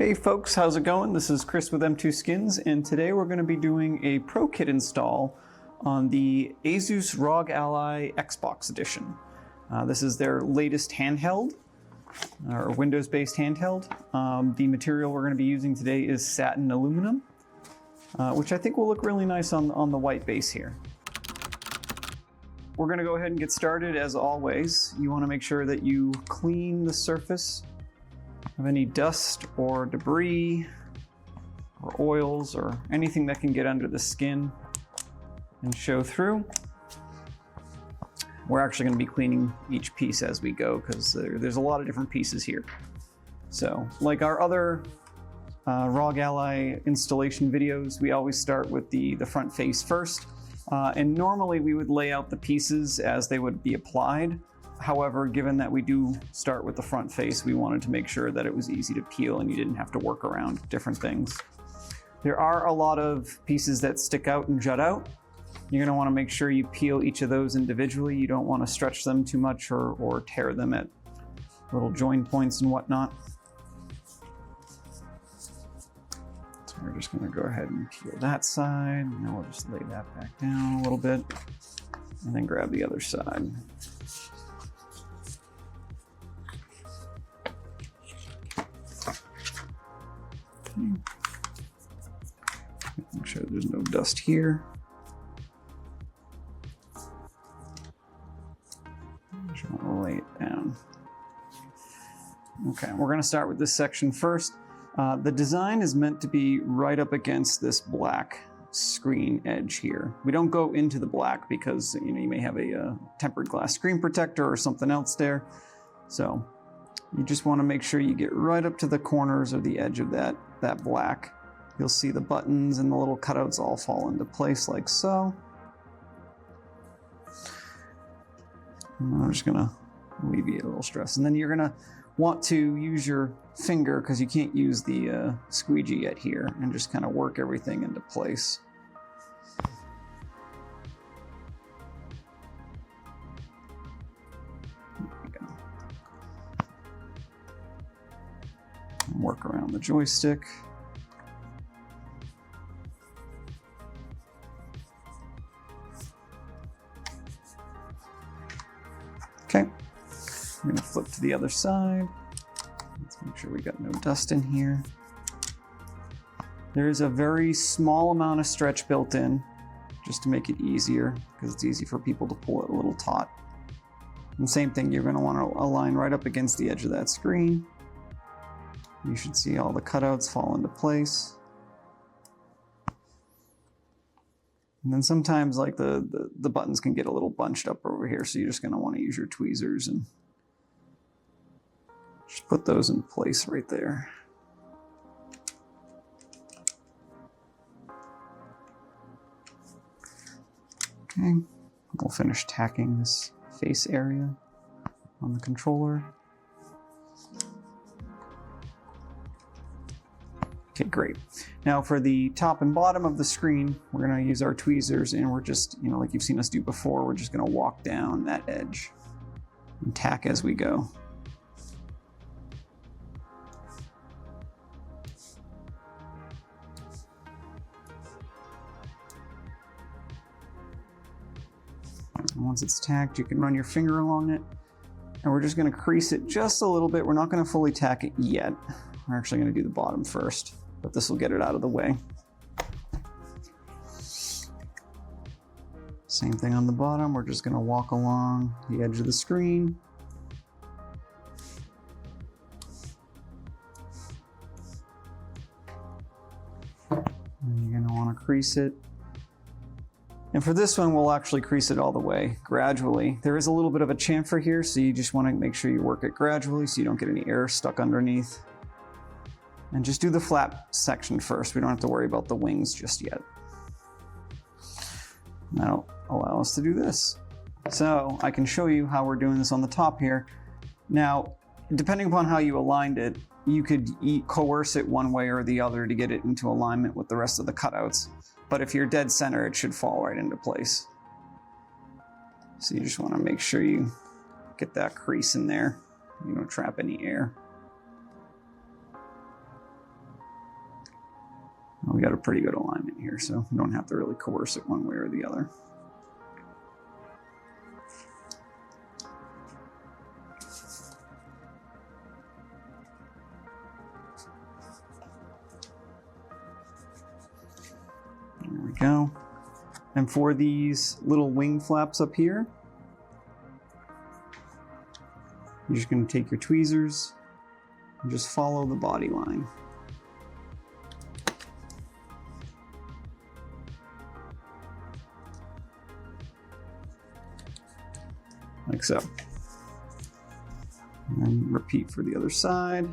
Hey folks, how's it going? This is Chris with M2Skins, and today we're going to be doing a Pro Kit install on the Asus ROG Ally Xbox edition. This is their latest handheld, or Windows-based handheld. The material we're going to be using today is satin aluminum, which I think will look really nice on the white base here. We're going to go ahead and get started. As always, you want to make sure that you clean the surface of any dust or debris or oils or anything that can get under the skin and show through. We're actually going to be cleaning each piece as we go because there's a lot of different pieces here. So like our other ROG Ally installation videos, we always start with the front face first. And normally we would lay out the pieces as they would be applied. However, given that we do start with the front face, we wanted to make sure that it was easy to peel and you didn't have to work around different things. There are a lot of pieces that stick out and jut out. You're going to want to make sure you peel each of those individually. You don't want to stretch them too much or tear them at little join points and whatnot. So we're just going to go ahead and peel that side. Now we'll just lay that back down a little bit and then grab the other side. Make sure there's no dust here. Just want to lay it down. Okay, we're going to start with this section first. The design is meant to be right up against this black screen edge here. We don't go into the black because you may have a tempered glass screen protector or something else there. So you just want to make sure you get right up to the corners of the edge of that black. You'll see the buttons and the little cutouts all fall into place like so. And I'm just going to alleviate a little stress. And then you're going to want to use your finger, because you can't use the squeegee yet here, and just kind of work everything into place. Work around the joystick. Okay, I'm going to flip to the other side. Let's make sure we got no dust in here. There is a very small amount of stretch built in, just to make it easier, because it's easy for people to pull it a little taut. And same thing, you're going to want to align right up against the edge of that screen. You should see all the cutouts fall into place. And then sometimes like the buttons can get a little bunched up over here, so you're just going to want to use your tweezers and just put those in place right there. Okay, we'll finish tacking this face area on the controller. Okay, great. Now for the top and bottom of the screen, we're going to use our tweezers, and we're just, like you've seen us do before, we're just going to walk down that edge and tack as we go. And once it's tacked, you can run your finger along it, and we're just going to crease it just a little bit. We're not going to fully tack it yet. We're actually going to do the bottom first, but this will get it out of the way. Same thing on the bottom. We're just going to walk along the edge of the screen. And you're going to want to crease it. And for this one, we'll actually crease it all the way, gradually. There is a little bit of a chamfer here, so you just want to make sure you work it gradually so you don't get any air stuck underneath. And just do the flap section first. We don't have to worry about the wings just yet. That'll allow us to do this. So I can show you how we're doing this on the top here. Now, depending upon how you aligned it, you could coerce it one way or the other to get it into alignment with the rest of the cutouts. But if you're dead center, it should fall right into place. So you just want to make sure you get that crease in there. You don't trap any air. got a pretty good alignment here, so you don't have to really coerce it one way or the other. There we go. And for these little wing flaps up here, you're just going to take your tweezers and just follow the body line. Like so. And then repeat for the other side.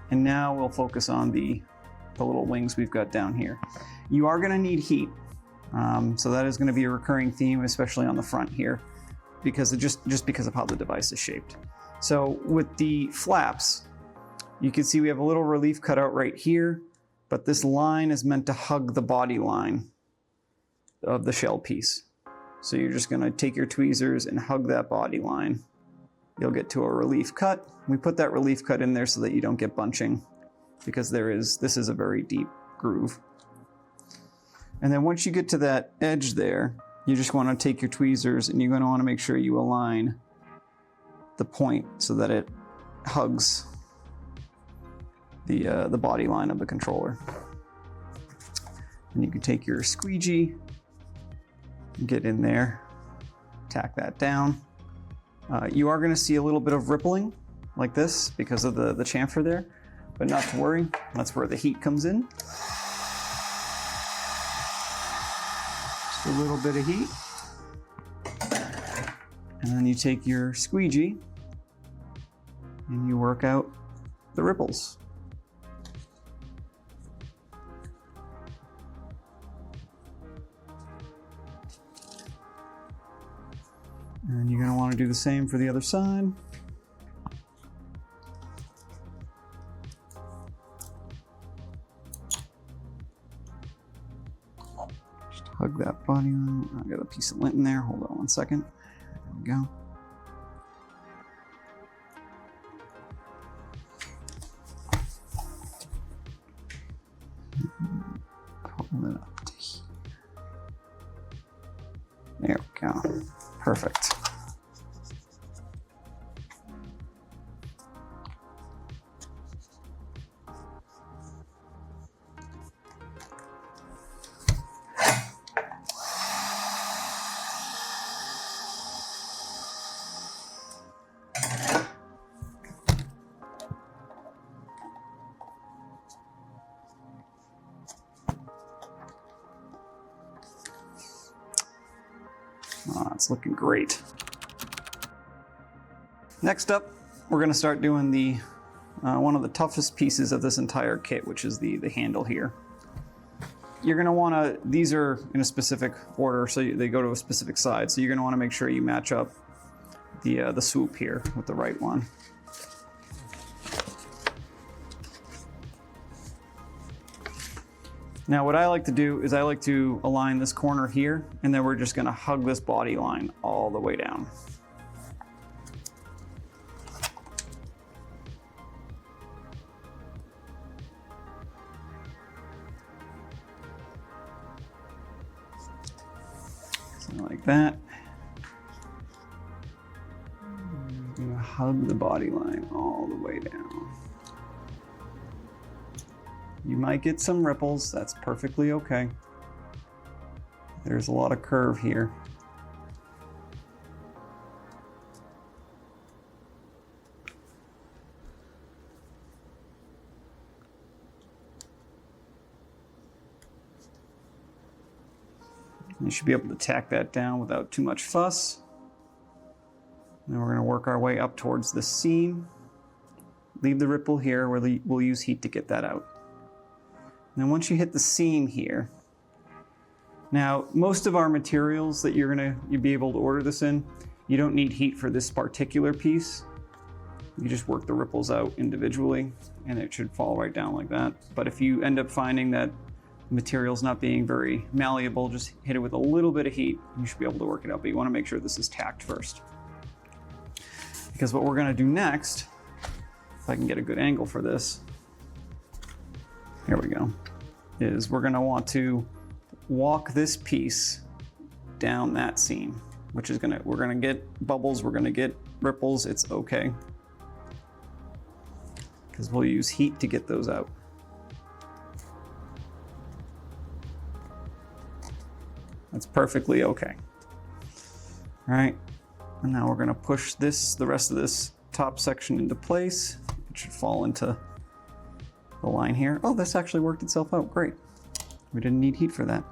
And now we'll focus on the little wings we've got down here. You are going to need heat. So that is going to be a recurring theme, especially on the front here, because just because of how the device is shaped. So with the flaps, you can see we have a little relief cutout right here, but this line is meant to hug the body line of the shell piece. So you're just going to take your tweezers and hug that body line. You'll get to a relief cut. We put that relief cut in there so that you don't get bunching, because this is a very deep groove. And then once you get to that edge there, you just want to take your tweezers and you're going to want to make sure you align the point so that it hugs the body line of the controller. And you can take your squeegee and get in there, tack that down. You are going to see a little bit of rippling like this because of the chamfer there, but not to worry, that's where the heat comes in. Just a little bit of heat. And then you take your squeegee and you work out the ripples. And you're going to want to do the same for the other side. Just hug that body line. I got a piece of lint in there. Hold on one second. There we go. Pull it up to here. There we go. Perfect. Oh, it's looking great. Next up, we're going to start doing the one of the toughest pieces of this entire kit, which is the handle here. You're going to want to, these are in a specific order, so they go to a specific side. So you're going to want to make sure you match up the swoop here with the right one. Now what I like to do is I like to align this corner here, and then we're just going to hug this body line all the way down. So like that. I'm going to hug the body line all the way down. You might get some ripples, that's perfectly okay. There's a lot of curve here. You should be able to tack that down without too much fuss. Then we're going to work our way up towards the seam. Leave the ripple here, we'll use heat to get that out. And then once you hit the seam here, now most of our materials that you'll be able to order this in, you don't need heat for this particular piece. You just work the ripples out individually and it should fall right down like that. But if you end up finding that material's not being very malleable, just hit it with a little bit of heat. You should be able to work it out, but you want to make sure this is tacked first. Because what we're going to do next, if I can get a good angle for this, here we go, is we're going to want to walk this piece down that seam, which is we're going to get bubbles, we're going to get ripples, it's okay. Because we'll use heat to get those out. That's perfectly okay. All right, and now we're gonna push the rest of this top section into place. It should fall into the line here. Oh, this actually worked itself out, great. We didn't need heat for that.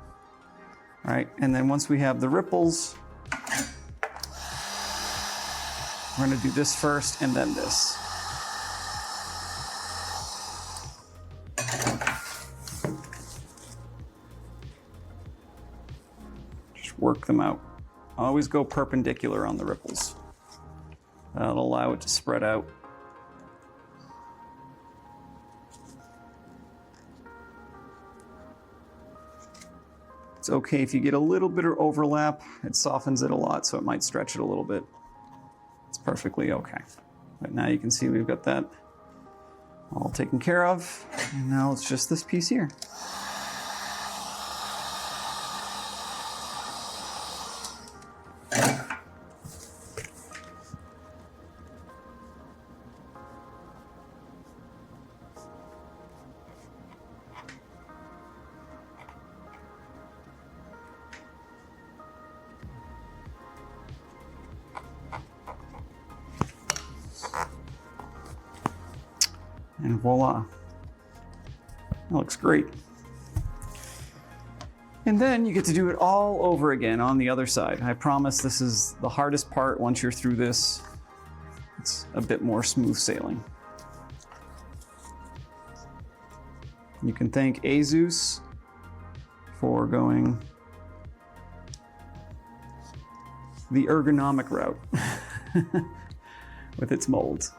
All right, and then once we have the ripples, we're gonna do this first and then this. Work them out. Always go perpendicular on the ripples. That'll allow it to spread out. It's okay if you get a little bit of overlap. It softens it a lot, so it might stretch it a little bit. It's perfectly okay. But now you can see we've got that all taken care of. And now it's just this piece here. And voila, that looks great. And then you get to do it all over again on the other side. I promise this is the hardest part. Once you're through this, it's a bit more smooth sailing. You can thank Asus for going the ergonomic route with its molds.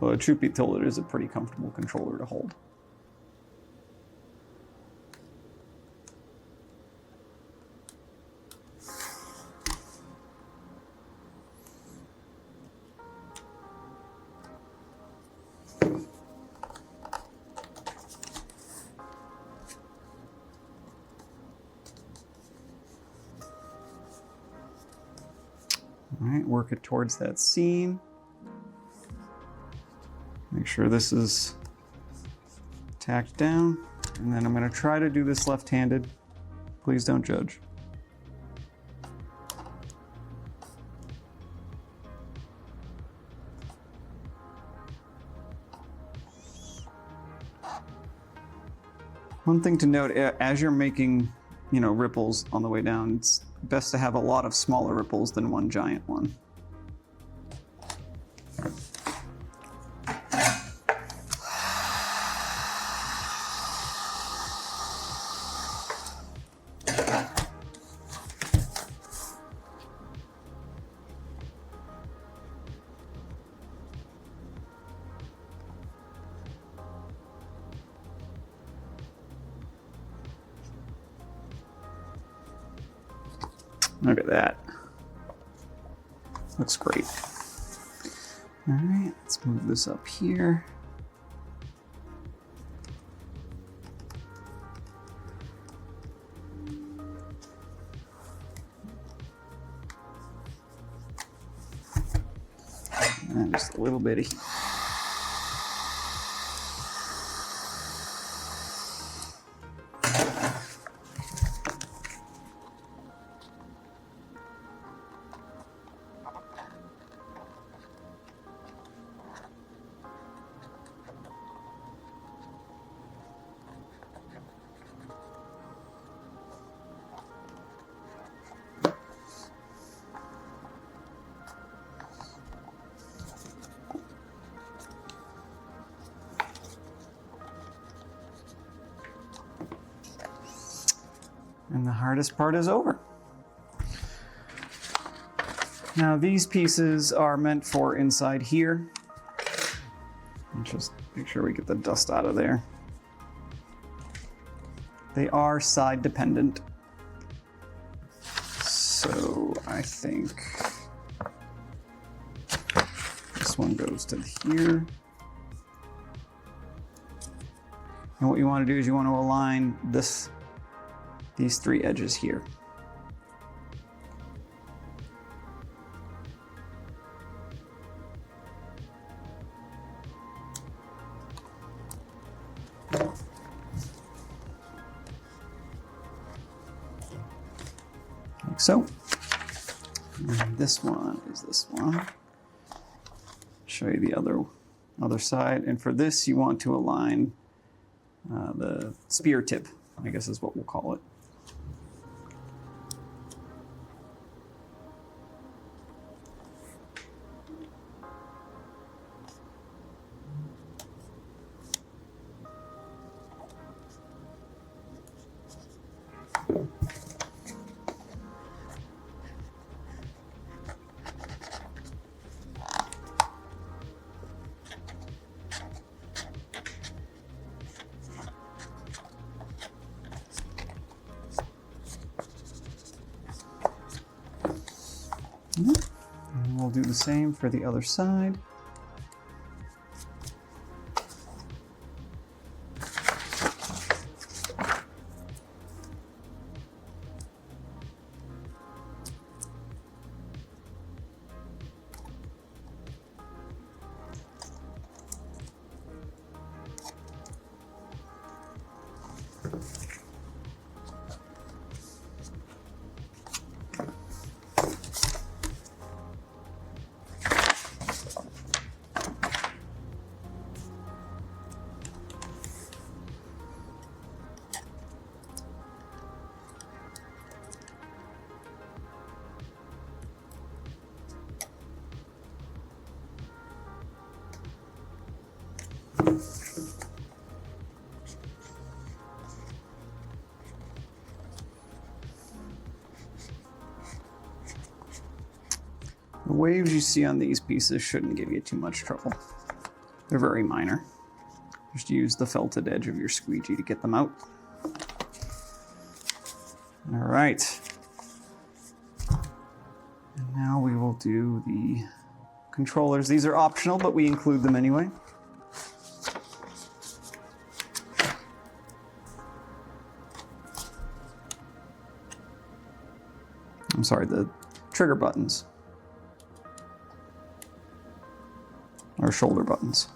Well, truth be told, it is a pretty comfortable controller to hold. All right, work it towards that seam. Make sure this is tacked down, and then I'm going to try to do this left-handed. Please don't judge. One thing to note, as you're making, ripples on the way down, it's best to have a lot of smaller ripples than one giant one. Look at that. Looks great. All right, let's move this up here. And just a little bit of heat. And the hardest part is over. Now these pieces are meant for inside here. I'm Just make sure we get the dust out of there. They are side dependent. So I think this one goes to here. And what you want to do is you want to align these three edges here. Like so. And this one is this one. Show you the other side. And for this, you want to align the spear tip, I guess is what we'll call it. And we'll do the same for the other side. The waves you see on these pieces shouldn't give you too much trouble. They're very minor. Just use the felted edge of your squeegee to get them out. All right. And now we will do the controllers. These are optional, but we include them anyway. I'm sorry, the trigger buttons. Or shoulder buttons.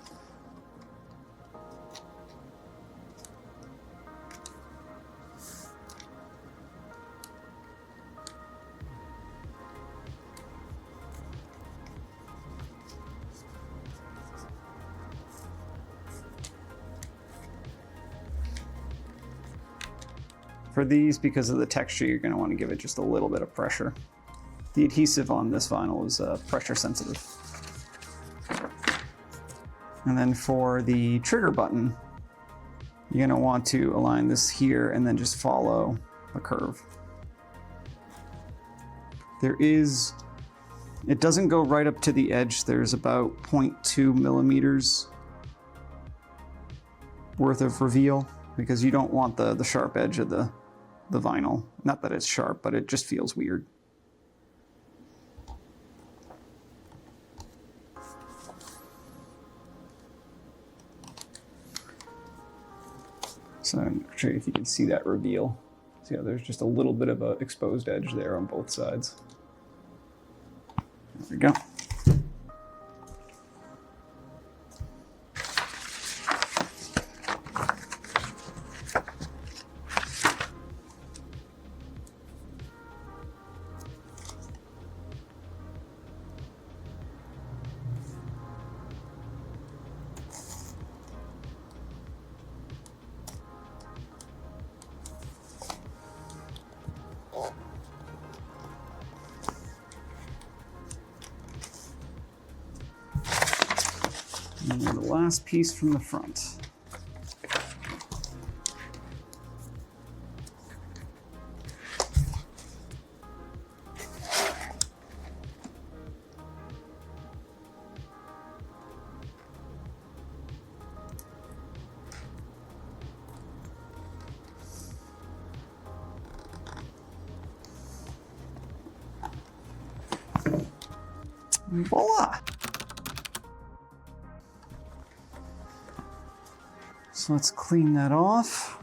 For these, because of the texture, you're going to want to give it just a little bit of pressure. The adhesive on this vinyl is pressure sensitive. And then for the trigger button, you're going to want to align this here and then just follow a curve. It doesn't go right up to the edge. There's about 0.2 millimeters worth of reveal because you don't want the sharp edge of the vinyl. Not that it's sharp, but it just feels weird. So I'm not sure if you can see that reveal. See how there's just a little bit of an exposed edge there on both sides. There we go. And then the last piece from the front. Voila! So let's clean that off.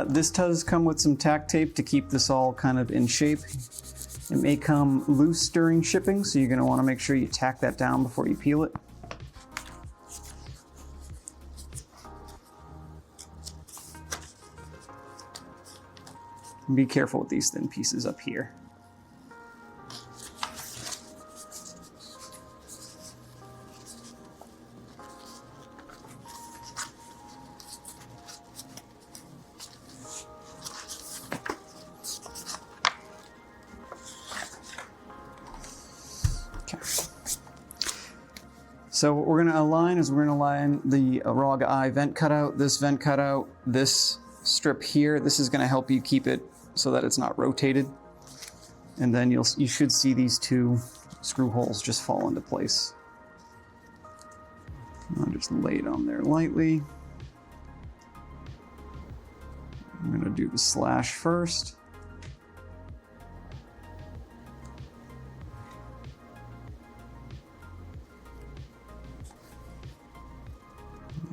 This does come with some tack tape to keep this all kind of in shape. It may come loose during shipping, so you're going to want to make sure you tack that down before you peel it. And be careful with these thin pieces up here. So what we're going to align is we're going to align the ROG Eye vent cutout, this strip here. This is going to help you keep it so that it's not rotated. And then you should see these two screw holes just fall into place. I'll just lay it on there lightly. I'm going to do the slash first.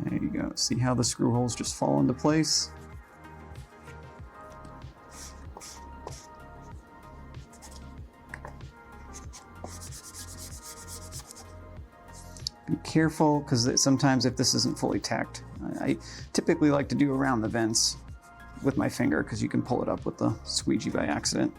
There you go. See how the screw holes just fall into place? Be careful, because sometimes if this isn't fully tacked, I typically like to do around the vents with my finger, because you can pull it up with the squeegee by accident.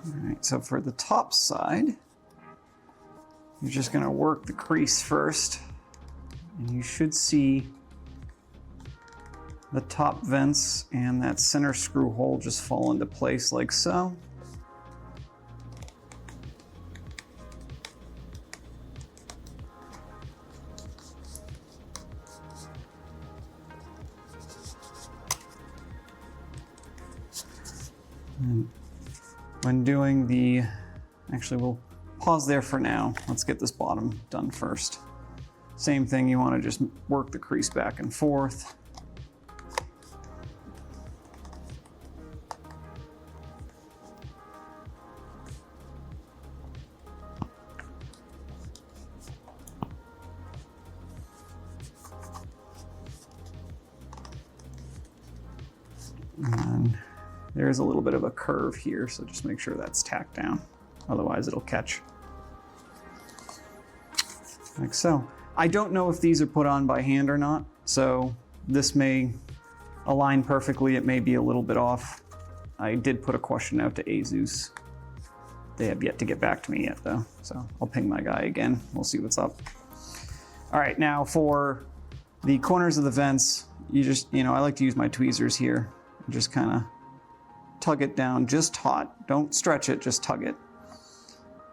All right, so for the top side, you're just going to work the crease first, and you should see the top vents and that center screw hole just fall into place like so. And when doing the, actually we'll pause there for now. Let's get this bottom done first. Same thing, you want to just work the crease back and forth. And there's a little bit of a curve here, so just make sure that's tacked down. Otherwise it'll catch. Like so. I don't know if these are put on by hand or not, so this may align perfectly. It may be a little bit off. I did put a question out to Asus. They have yet to get back to me yet though, so I'll ping my guy again. We'll see what's up. All right, now for the corners of the vents, I like to use my tweezers here. Just kind of tug it down just taut. Don't stretch it, just tug it.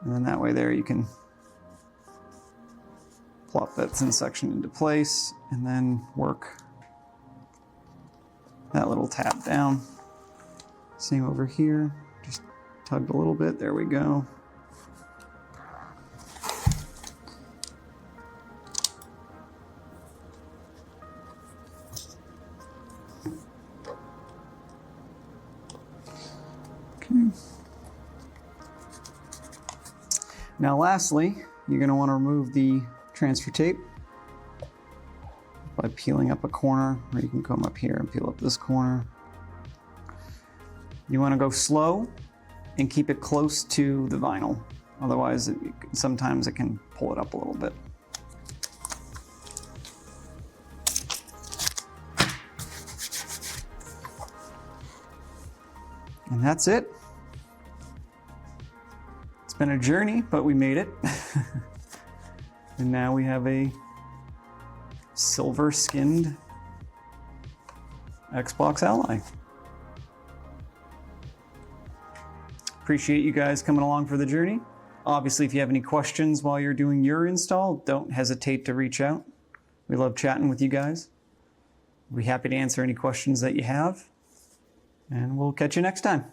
And then that way there you can plop that thin section into place and then work that little tab down. Same over here, just tugged a little bit, there we go. Now lastly, you're going to want to remove the transfer tape by peeling up a corner, or you can come up here and peel up this corner. You want to go slow and keep it close to the vinyl. Otherwise, sometimes it can pull it up a little bit. And that's it. It's been a journey, but we made it. And now we have a silver skinned Xbox Ally. Appreciate you guys coming along for the journey. Obviously, if you have any questions while you're doing your install, don't hesitate to reach out. We love chatting with you guys. We'll be happy to answer any questions that you have. And we'll catch you next time.